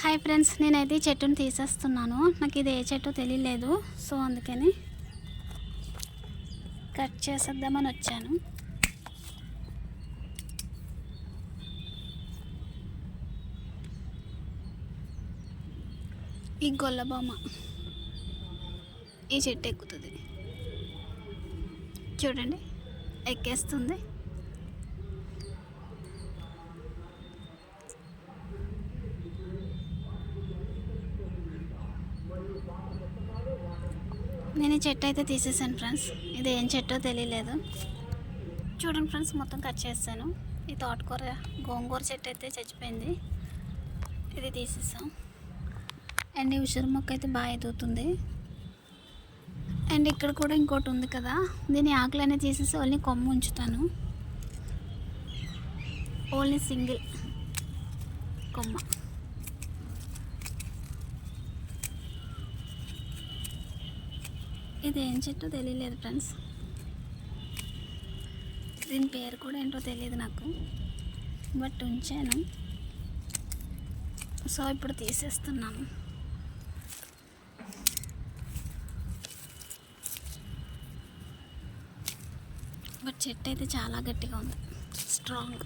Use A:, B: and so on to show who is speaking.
A: Hi friends, నేనైతే ఈ చెట్టుని తీసేస్తున్నాను. నాకు ఇది ఏ చెట్టు తెలియలేదు, సో అందుకని కట్ చేసేద్దామని వచ్చాను. ఈ గొల్లబొమ్మ ఈ చెట్టు ఎక్కుతుంది చూడండి, ఎక్కేస్తుంది. నేను ఈ చెట్టు అయితే తీసేసాను ఫ్రెండ్స్. ఇది ఏం చెట్టో తెలియలేదు. చూడండి ఫ్రెండ్స్, మొత్తం కట్ చేస్తాను. ఈ తోటకూర గోంగూర చెట్టు అయితే చచ్చిపోయింది, ఇది తీసేసాం. అండ్ ఈ ఉసిరి మొక్క అయితే బాగా ఎదుగుతుంది. అండ్ ఇక్కడ కూడా ఇంకోటి ఉంది కదా, దీని ఆకులు అనేది తీసేసి ఓన్లీ కొమ్మ ఉంచుతాను. ఓన్లీ సింగిల్ కొమ్మ. ఇది ఏం చెట్టో తెలియలేదు ఫ్రెండ్స్, దీని పేరు కూడా ఏంటో తెలియదు నాకు, బట్ ఉంచాను. సో ఇప్పుడు తీసేస్తున్నాను. బట్ చెట్టు అయితే చాలా గట్టిగా ఉంది, స్ట్రాంగ్.